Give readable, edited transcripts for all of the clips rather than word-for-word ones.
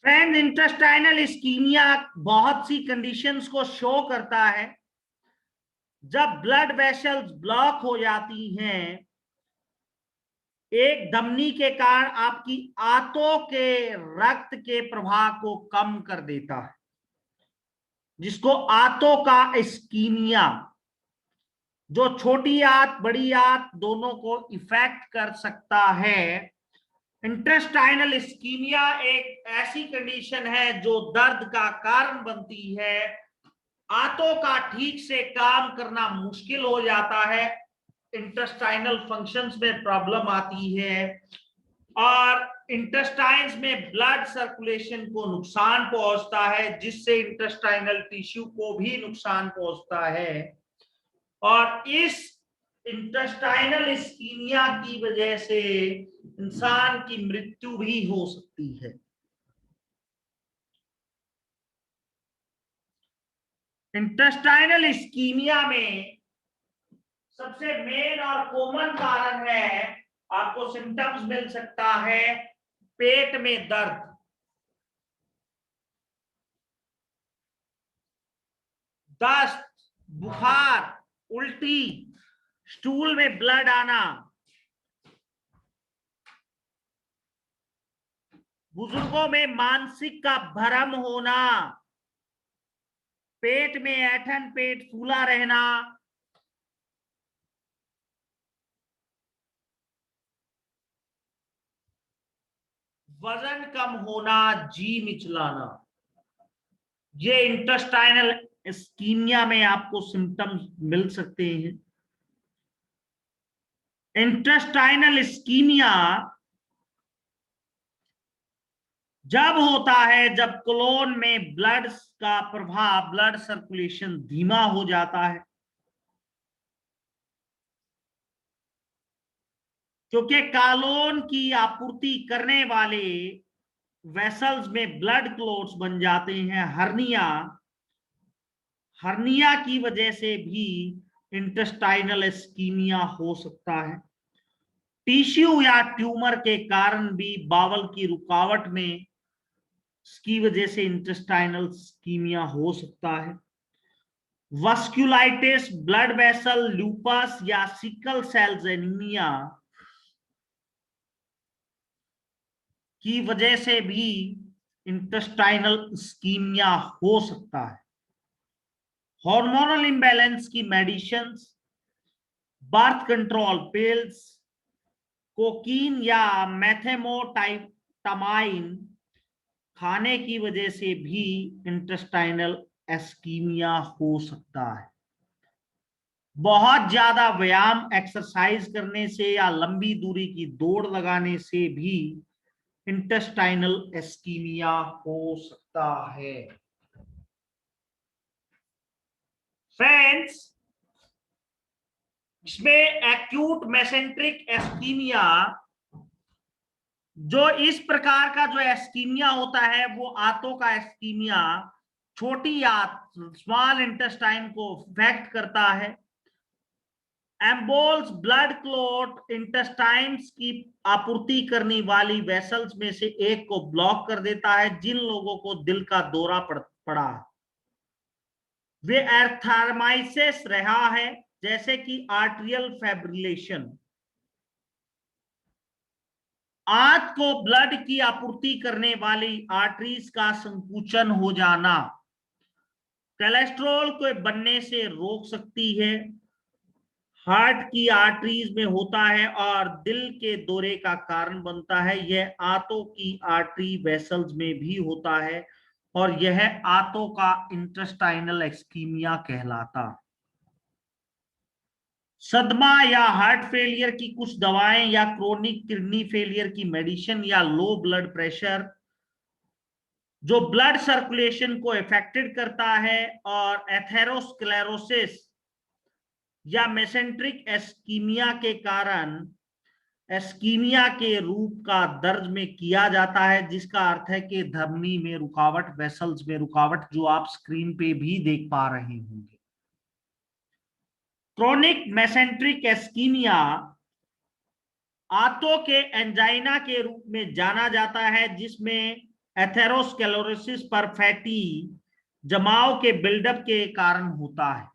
Friend, intestinal ischemia बहुत सी conditions को show करता है। जब ब्लड वेसल्स ब्लॉक हो जाती हैं एक धमनी के कारण, आपकी आंतों के रक्त के प्रवाह को कम कर देता है, जिसको आंतों का इस्कीमिया, जो छोटी आंत बड़ी आंत दोनों को इफेक्ट कर सकता है। इंटेस्टाइनल इस्कीमिया एक ऐसी कंडीशन है जो दर्द का कारण बनती है। आंतों का ठीक से काम करना मुश्किल हो जाता है, इंटेस्टाइनल फंक्शंस में प्रॉब्लम आती है और इंटेस्टाइन्स में ब्लड सर्कुलेशन को नुकसान पहुंचता है, जिससे इंटेस्टाइनल टिश्यू को भी नुकसान पहुंचता है और इस इंटेस्टाइनल इस्कीमिया की वजह से इंसान की मृत्यु भी हो सकती है। इंटेस्टाइनल इस्कीमिया में सबसे मेन और कॉमन कारण है, आपको सिम्टम्स मिल सकता है पेट में दर्द, दस्त, बुखार, उल्टी, स्टूल में ब्लड आना, बुजुर्गों में मानसिक का भ्रम होना, पेट में ऐंठन, पेट फूला रहना, वजन कम होना, जी मिचलाना, ये इंटेस्टाइनल इस्कीमिया में आपको सिम्टम्स मिल सकते हैं। इंटेस्टाइनल इस्कीमिया जब होता है जब कोलोन में ब्लड का प्रवाह, ब्लड सर्कुलेशन धीमा हो जाता है, क्योंकि कॉलोन की आपूर्ति करने वाले वेसल्स में ब्लड क्लॉट्स बन जाते हैं। हर्निया की वजह से भी इंटेस्टाइनल इस्कीमिया हो सकता है। टिश्यू या ट्यूमर के कारण भी बावल की रुकावट में इसकी वजह से इंटेस्टाइनल इस्कीमिया हो सकता है। वस्कुलाइटिस, ब्लड वेसल, लूपस या सिकल सेल एनीमिया की वजह से भी इंटेस्टाइनल इस्कीमिया हो सकता है। हार्मोनल इम्बैलेंस की medicines, birth control pills, cocaine या मेथेमोटामाइन खाने की वजह से भी इंटेस्टाइनल इस्कीमिया हो सकता है। बहुत ज्यादा व्यायाम, एक्सरसाइज करने से या लंबी दूरी की दौड़ लगाने से भी इंटेस्टाइनल इस्कीमिया हो सकता है। फ्रेंड्स, इसमें एक्यूट मेसेंट्रिक इस्कीमिया, जो इस प्रकार का जो इस्कीमिया होता है वो आंतों का इस्कीमिया छोटी आंत, स्मॉल इंटेस्टाइन को अफेक्ट करता है। एम्बोल्स, ब्लड क्लॉट इंटेस्टाइन्स की आपूर्ति करने वाली वेसल्स में से एक को ब्लॉक कर देता है। जिन लोगों को दिल का दौरा पड़ा, वे एर्थराइमाइसिस रहा है, जैसे कि आर्ट्रियल फाइब्रिलेशन, आंत को ब्लड की आपूर्ति करने वाली आर्टरीज का संकुचन हो जाना कोलेस्ट्रॉल को बनने से रोक सकती है, हार्ट की आर्टरीज में होता है और दिल के दौरे का कारण बनता है। यह आंतों की आर्टरी वेसल्स में भी होता है और यह आंतों का इंटेस्टाइनल इस्कीमिया कहलाता। सदमा या हार्ट फेलियर की कुछ दवाएं या क्रोनिक किडनी फेलियर की मेडिसिन या लो ब्लड प्रेशर जो ब्लड सर्कुलेशन को इफेक्टेड करता है और एथेरोस्क्लेरोसिस या मेसेंट्रिक एस्कीमिया के कारण एस्कीमिया के रूप का दर्ज में किया जाता है, जिसका अर्थ है कि धमनी में रुकावट, वेसल्स में रुकावट, जो आप स्क्रीन पे भी देख पा रहे होंगे। क्रोनिक मेसेंट्रिक एस्कीमिया आंतों के एंजाइना के रूप में जाना जाता है, जिसमें एथेरोस्क्लेरोसिस पर फैटी जमाव के बिल्डअप के कारण होता है।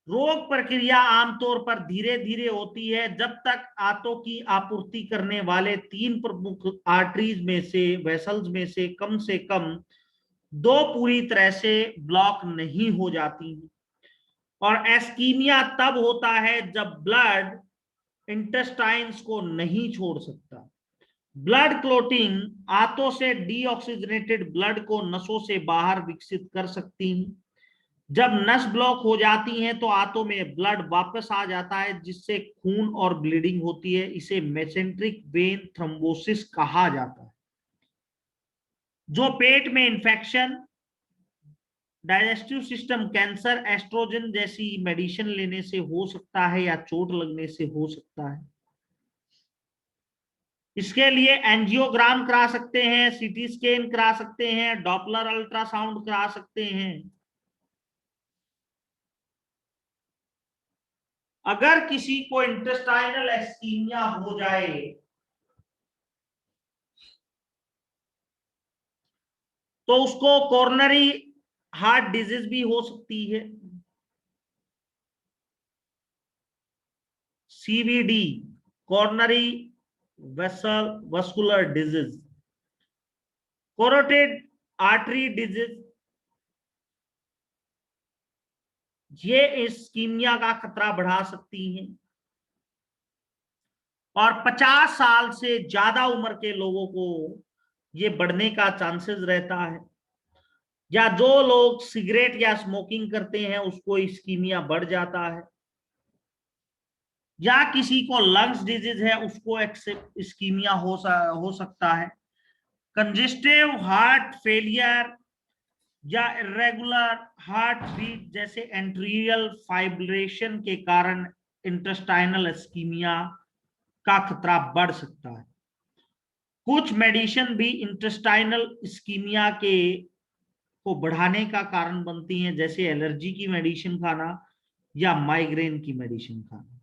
रोग प्रक्रिया आमतौर पर धीरे धीरे होती है जब तक आंतों की आपूर्ति करने वाले 3 प्रमुख आर्टरीज में से वेसल्स में से कम 2 पूरी तरह से ब्लॉक नहीं हो जाती हैं। और एस्कीमिया तब होता है जब ब्लड इंटेस्टाइन्स को नहीं छोड़ सकता। ब्लड क्लोटिंग आंतों से डीऑक्सीजनेटेड ब्लड को नसों से बाहर विकसित कर सकती है। जब नस ब्लॉक हो जाती हैं तो आंतों में ब्लड वापस आ जाता है जिससे खून और ब्लीडिंग होती है। इसे मेसेंट्रिक वेन थ्रोम्बोसिस कहा जाता है। जो पेट में infection, digestive system cancer, oestrogen जैसी मेडिसिन लेने से हो सकता है या चोट लगने से हो सकता है। इसके लिए एंजियोग्राम करा सकते हैं, सीटी स्कैन करा सकते हैं, डॉपलर अल्ट्रासाउंड करा सकते हैं। अगर किसी को इंटेस्टाइनल एस्कीमिया हो जाए तो उसको कोरोनरी हार्ट डिजीज भी हो सकती है, CVD, coronary vessel vascular disease, carotid artery disease. ये इस्कीमिया का खतरा बढ़ा सकती हैं और 50 साल से ज्यादा उम्र के लोगों को ये बढ़ने का चांसेस रहता है। या जो लोग सिगरेट या स्मोकिंग करते हैं उसको इस्कीमिया बढ़ जाता है। या किसी को लंग्स डिजीज है उसको इस्कीमिया हो सकता है। कंजेस्टिव हार्ट फेलियर या इरेगुलर हार्ट बीट जैसे एंट्रियल फाइब्रिलेशन के कारण इंटेस्टाइनल इस्कीमिया का खतरा बढ़ सकता है। कुछ मेडिसिन भी इंटेस्टाइनल इस्कीमिया के को बढ़ाने का कारण बनती हैं, जैसे एलर्जी की मेडिसिन खाना या माइग्रेन की मेडिसिन खाना।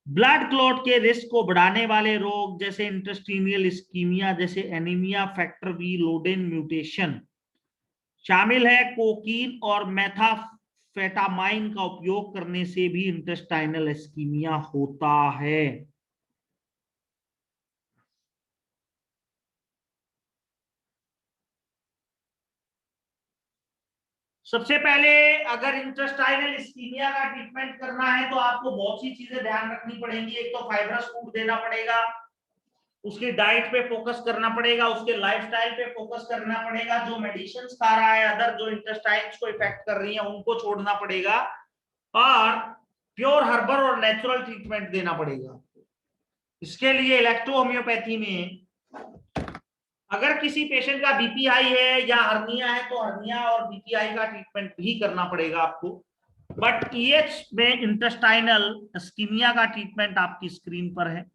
ब्लड क्लॉट के रिस्क को बढ़ाने वाले रोग जैसे इंटेस्टिनियल इस्कीमिया जैसे एनीमिया, फैक्टर बी लोडेन म्यूटेशन शामिल है। कोकीन और मेथाफेटामाइन का उपयोग करने से भी इंटेस्टाइनल इस्कीमिया होता है। सबसे पहले अगर इंटेस्टाइनल इस्कीमिया का ट्रीटमेंट करना है तो आपको बहुत सी चीजें ध्यान रखनी पड़ेंगी। एक तो फाइब्रस फूड देना पड़ेगा, उसकी डाइट पे फोकस करना पड़ेगा, उसके लाइफस्टाइल पे फोकस करना पड़ेगा, जो मेडिसिन खा रहा है अदर जो इंटेस्टाइन्स को इफेक्ट कर रही है उनको छोड़ना पड़ेगा, और प्योर हर्बल और नेचुरल ट्रीटमेंट देना पड़ेगा। इसके लिए इलेक्ट्रो होम्योपैथी में अगर किसी पेशेंट का बीपी हाई है या हर्निया है तो हर्निया और बीपीआई का ट्रीटमेंट भी करना पड़ेगा आपको। बट ईएच में इंटेस्टाइनल इस्कीमिया का ट्रीटमेंट आपकी स्क्रीन पर है।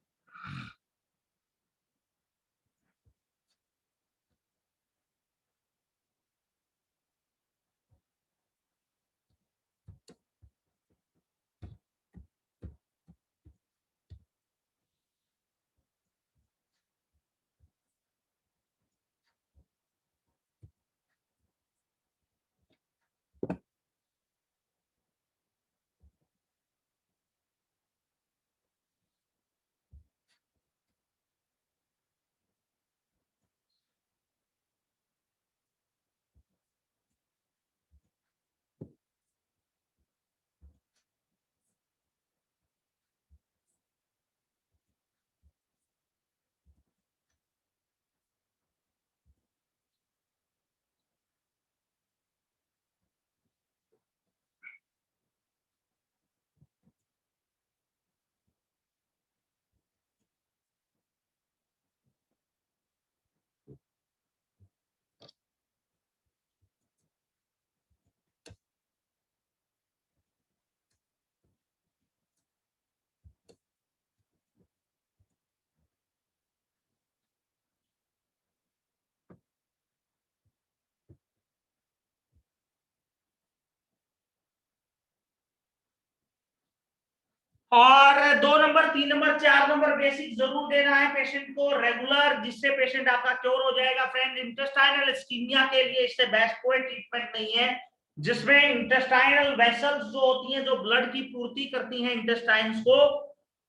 और 2 नंबर, 3 नंबर, 4 नंबर बेसिक जरूर देना है पेशेंट को रेगुलर, जिससे पेशेंट आपका क्योर हो जाएगा। फ्रेंड, इंटेस्टाइनल इस्कीमिया के लिए इससे बेस्ट कोई ट्रीटमेंट नहीं है, जिसमें इंटेस्टाइनल वेसल्स जो होती हैं, जो ब्लड की पूर्ति करती हैं इंटेस्टाइन्स को,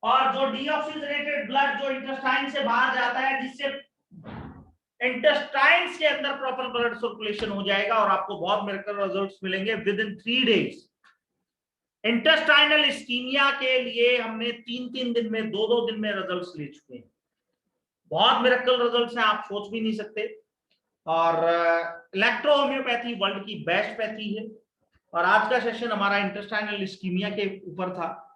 और जो डीऑक्सीजनेटेड ब्लड जो इंटेस्टाइन से बाहर जाता है, जिससे इंटेस्टाइन्स के अंदर प्रॉपर ब्लड सर्कुलेशन हो जाएगा और आपको बहुत मिरेकल रिजल्ट्स मिलेंगे within 3 days. Intestinal ischaemia के लिए हमने 3-3 दिन में, 2-2 दिन में रिजल्ट्स ले चुके हैं। बहुत मिरेकल रिजल्ट्स हैं, आप सोच भी नहीं सकते। और इलेक्ट्रो होम्योपैथी वर्ल्ड की बेस्ट पैथी है। और आज का सेशन हमारा इंटेस्टाइनल इस्कीमिया के ऊपर था।